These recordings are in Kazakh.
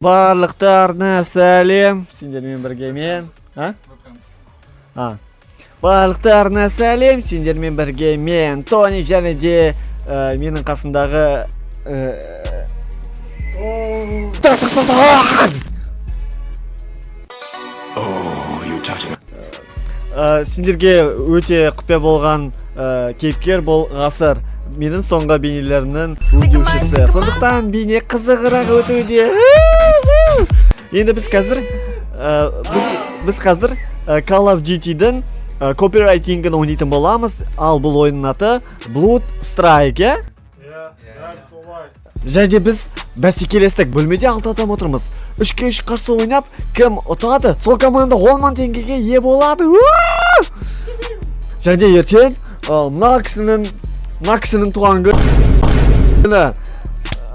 Барлықтарына сәлем. Сендермен бірге мен. Барлықтарына сәлем. Сендермен бірге мен. Тони және де менің қасымдағы сендерге өте құпия болған кейіпкер бұл ғасыр. Менің соңғы бейнелерінің өңдеушісі. Сондықтан бейне қызығырақ өтуде. Енді біз қазір Call of Duty-дің копирайтингін ойнайтын боламыз. Ал бұл ойынның аты Blood Strike, және біз бәсекелестік бөлмеде 6 адам отырмыз. 3-3 қарсы ойнап, кім ұтады, сол команда 10 мың теңгеге ие болады. Және ертең мына кісінің туған күні.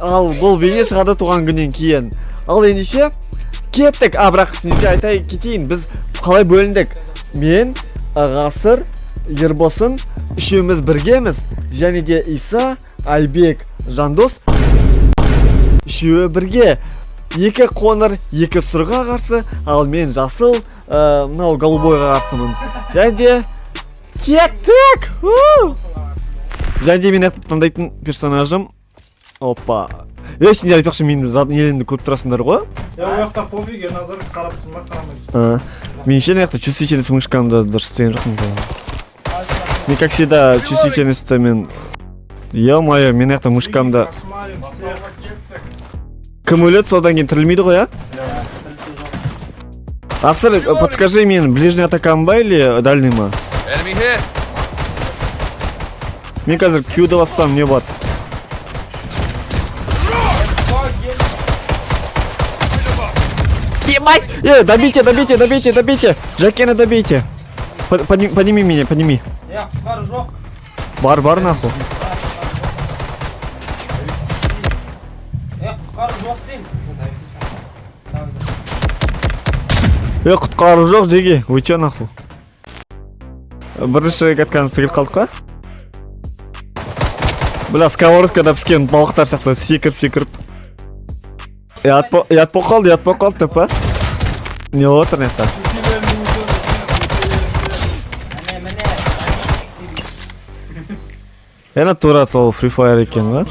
Ал бұл бейне шығады туған күннен кейін. Ал ендеше кеттік. Бірақ сіздерге айтай кетейін, біз қалай бөліндік. Мен, Ғасыр, Ербосын, үшеуміз біргеміз. Және де Иса, Айбек, Жандос үшеуі бірге. 2 қоңыр, 2 сұрға қарсы, ал мен жасыл, мынау голубойға қарсымын. Және де кеттік! Және де мен таңдайтын персонажым. Опа. Сендер айтпақшы менің елімді көріп тұрасыңдар ғой? Ояқта пофиг, назар қарап сұнма қарамайды. Мен еще наверное чувствительность мышкамда дұрыс істеген жоқпын. Мен как всегда чувствительностьті мен... Ё-моё, мен наверное мышкамда... Кім өледі, содан кейін тірілмейді ғой, Асыр, подскажи мен, ближний атакам ба или дальний ма? Мен қазір Q-ді бассам не болады? Ебать! Добейте! Жакена добейте! Подними меня, подними. Бар нахуй. Құтқару жоқ жеге, вы чё нахуй? Бірінші катканы сығыр қалдық па? Бля, сковородкада піскен балықтар сияқты секіріп. Ятпо қалды, тіпі. Не отыр нетті? Әні тура сол Free Fire екен, ба?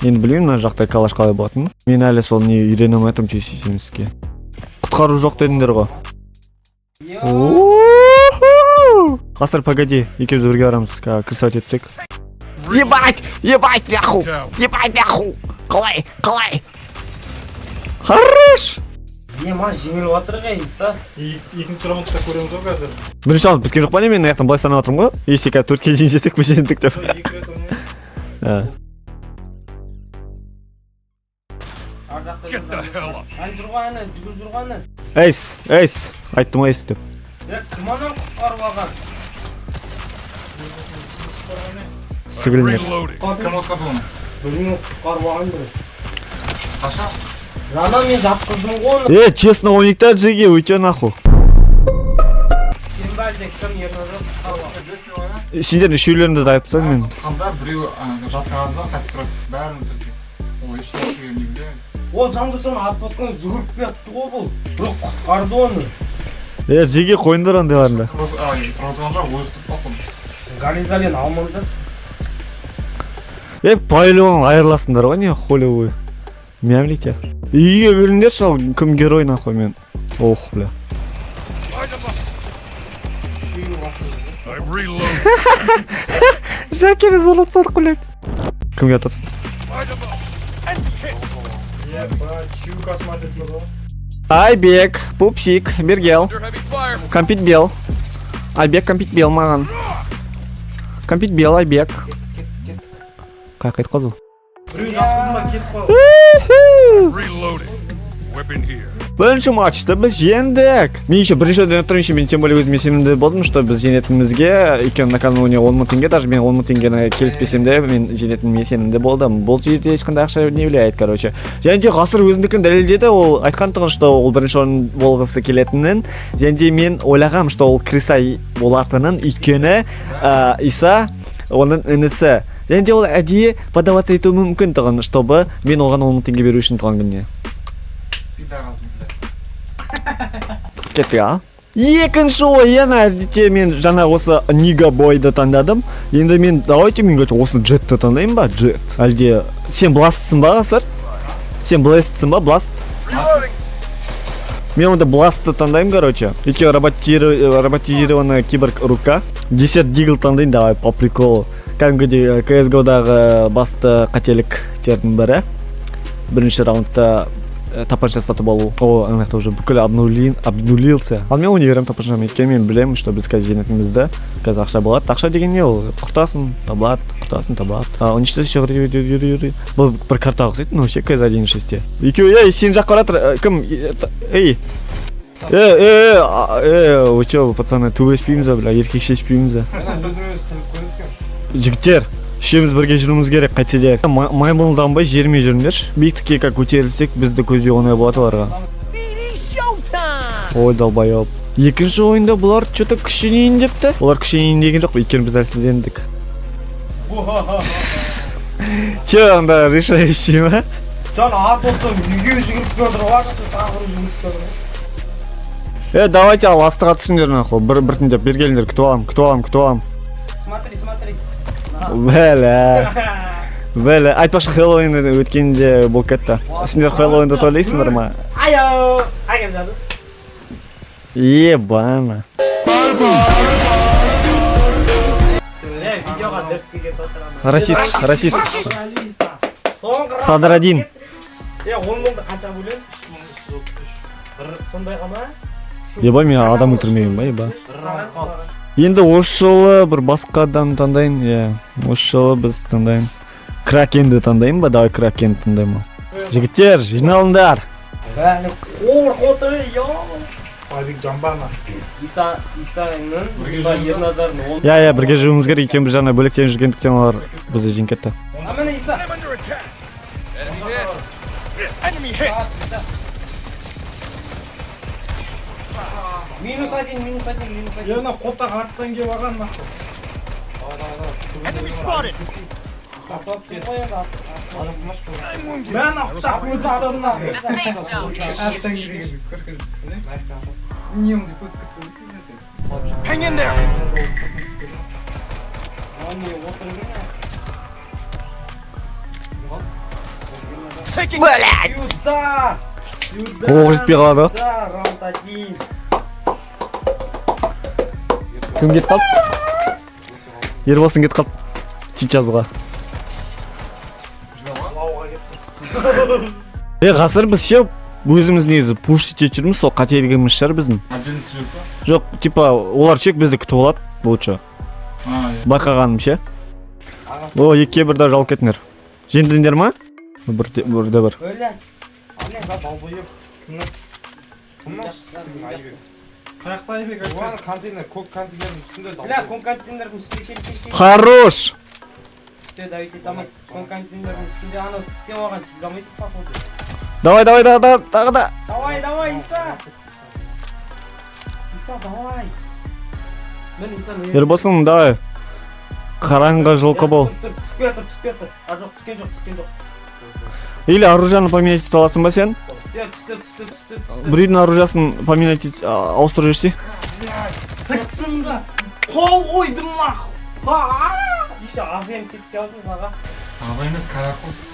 Енді білмеймін, мына жақтай калаш қалай болатын. Мен әлі сол не үйренем айтым чувствительностьке. Құтқару жоқ дедіңдер ғой. Ғасыр, погоди, екеуміз бірге барамыз, крысать етсек. Ебать, нахуй! Қалай! Хорош! Ема, жеңіл отыр ғайса. Екінші раундта көреміз ғой қазір. Бірінші раунд біткен жоқ па не, мен аяқтан былай санап отырмын ғой? Если 4-ке дейін жесек біз жеңдік деп. 2 рет ойнаймыз. Эйс, айттым айс деп. Кіманан құтқарып алған? Сігілінер. Кім отқарды оны? Білмеймін, құтқарып алған бірі. Қаша? Жана мен жатқыздым ғой. Честно, ойнайықта жеге, өйте наху. Сен бәлде кім ерназы құтқарып? Сендер үшеулерінде да айтпсан мен. Қамдар біреу жатқағанда қайтып тұрып бәрін өтірді. Ол ештеңе деген негде. Ол жандышын атып отқан жүгіріп кетті ғой бұл. Бірақ құтқарды оны. Жеге қойындар андайларында. Тұрғызған жоқ, өзі тұрып бақын. Гализален алмаңдар. Пайлеон айырласыңдар ғой, не холевой. Мямлите. Үйге келіңдер шал, кім герой нахуй мен. Ох, бля. Жакені золот садық, блядь. Кімге атасың? Айбек, пупсик, бергел. Компит бел. Айбек компит бел маған. Компит бел, Айбек. Қай қайт қалды? Біреу жақсызма кетіп қалды. Бірінші матчты біз жеңдік. Мен еще бірінші өтірінші, мен тем более өзіме сенімді болдым, что біз жеңетінімізге. Өйткені накануне 10 мың теңге, даже мен 10 мың теңгені келіспесем де, мен жеңетініме сенімді болдым. Бұл жерде ешқандай ақша не влияет, короче. Және де Ғасыр өзіндікін дәлелдеді, ол айтқандығын, что ол бірінші орын болғысы келетінін. Және де мен ойлағам, что ол крыса болатынын, өйткені Иса оның інісі. Және де ол әдейі подаваться етуі мүмкін тұғын, чтобы мен оған 10 мың теңге беру үшін туған күніне. Пидорас, блядь. Кеттік а. Екінші ойын әдетте мен жаңа осы Нига бойды таңдадым. Енді мен давайте мен осы Jetті таңдаймын ба? Jet. Әлде сен Blast'сың ба қазір? Сен Blast'сың ба? Blast? Мен онда Blast'ты таңдаймын, короче. Өйткені роботизированная киборг рука. 10 дигл таңдайын, давай, по приколу. Кәдімгідей CSGO-дағы басты қателіктердің бірі. Бірінші раундта тапанша сатып алу. О, ана уже бүкіл обнулился. Ал мен универім тапаншам екен, мен білемін, что біз қазір жеңетімізді. Қазір ақша болады. Ақша деген не ол? Құртасын, табылады, құртасын, табылады. Уничтожить все юри. Бұл бір карта ұқсайды, но вообще қазір 1.6-те. Екеу, сен жаққа баратыр, кім? Эй! Вы чё, пацаны, төбеспейміз бе, бля, еркекшеспейміз бе? Жігіттер, үшеуміз бірге жүруіміз керек, қайтеде. Маймылданбай жерме жүріңдерші. Биіктікке как көтерілсек, бізді көзге оңай болады оларға. Ой, долбайып. Екінші ойында бұлар что-то күшенейін депті. Олар күшенейін деген жоқ, өйткені біз әлсіздендік. Че, анда решающий ма? Жан ат отсам үйге жүгіріп келдір уақытты тағырып жүгіріп келдір. Давайте ал астыға түсіңдер нахуй. Біртіндеп бергеліңдер, күтіп алам. Смотри. Бәлі, айтпашы Хэллоуин өткенде бұл кетті. Сендер Хэллоуинді тойлайсыңдар ма? Айо! Айгем жады. Ебана. Видеоға дәріске кетіп отырамын. Расист. Садырадин. Оныңды қанша бөлем? Сондай қама? Еба, мен адам өлтірмеймін ба, еба. Енді осы жылы бір басқа адам таңдайын, осы жылы біз таңдайын. Кракенді таңдайын ба? Давай Кракенді таңдайын. Жігіттер, жиналыңдар. Бәлі қорқ отыр, Айбек Жамбана. Исаның Ерназардың Бірге жүруіміз керек, екен біз жаңа бөлектен жүргендіктен олар бізді жеңіп кетті. Амана Иса. Минус один. Ерна қота қарттан кеп аған нақы. Мен ақшақ өтіптім нақы. Әрттен келген көрген. Не онды көттік көттік. Hang in there! Сюда! Оғы жетпей қалады. Раунд один. Кім кет қалды? Ербосын кет қалды. Чит жазуға. Ғасыр біз ше өзіміз негізі пуш ете жүрміз, сол қателігіміз шығар біздің. Отдельности жоқ па? Жоқ, типа олар шек бізді күтіп алады, лучше. Байқағаным ше. О, екке бірді жал кетіңдер. Жеңдіңдер ма? Бірде бір. Блядь. Қаяқта Айбек айтқан? Контейнер, көк контейнердің үстінде дал. Бля, контейнердің үстінде кел. Хорош! Давайте тамақ контейнердің үстінде ана сен оған тигізе алмайсың походу. Давай, тағы да. Давай, Иса. Иса, давай. Мен Исаны... Ербосын, давай. Қараңғы жылқы бол. Түспей отыр. А жоқ, түскен жоқ. Или оружияны поменять ете аласың ба сен? Түсті. Біреудің оружиясын поменять ауыстырып жүрсе? Сықтымда. Қол қойдым наху. Еще ағайын кетті алдыңыз аға. Аға емес каракос.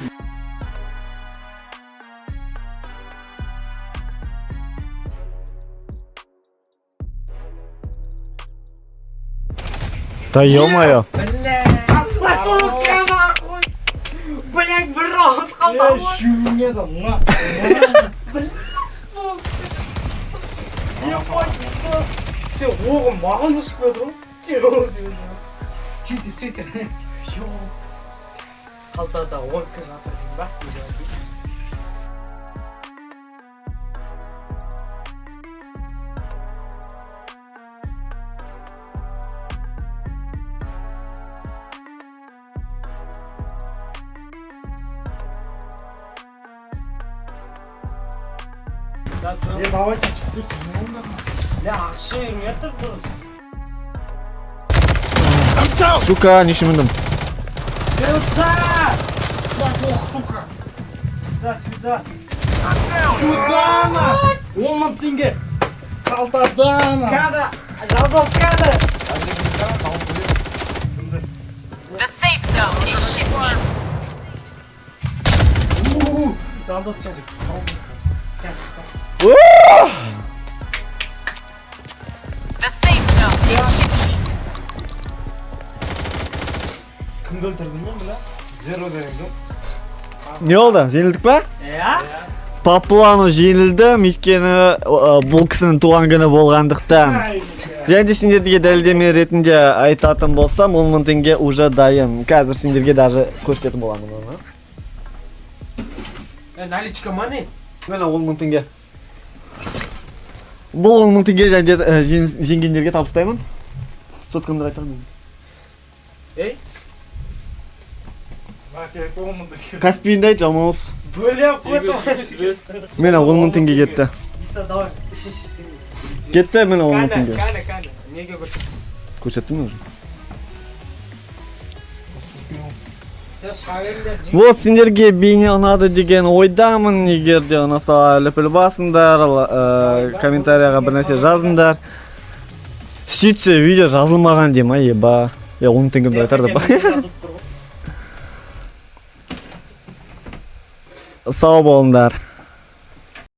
Да ё-моё. Блять, бір раунд қалды. Шүңе да мұна. Сен оғым маған ұшып өтірім? Сөйтер. Қалтада 10 кір жатырдың ба? Давайте çıktık. Ne oldu? Ya ақша үйрме тұр дұрыс. Сука, неше міндім. Сюда! Сюда! 10 мың теңге. Қалтадан. Кәді, жазып кәді. The safe zone is shifting. Жазып кәді. The safe zone is shifting. Кімді өлтірдің мен біле? Zero деген. Не oldu? Жеңілдік па? По плану жеңілдім, өйткені бұл кісінің туған күні болғандықтан. Және де сендерге дәлелдеме ретінде айтатын болсам, 10 мың теңге уже дайын. Қазір сендерге даже көрсететін боламын оны. Наличка мане? Міне 10 мың теңге. Бұл 10 мың теңге және де жеңгендерге табыстаймын. Соткамды қайтармын. Ей? Каспийінде жамауыз. Бөле қойды. Міне 10 мың теңге кетті. Давай, шиш. Кетті міне 10 мың теңге. Кәне. Неге көрсет? Көрсеттім уже. Сен шағырыңдар. Вот сендерге бейне ұнады деген ойдамын. Егер де ұнаса лүпіл басыңдар, комментарияға бір нәрсе жазыңдар. Сөйтсе видео жазылмаған дема, еба. 10 теңгемді айтарды ба. Сау болыңдар.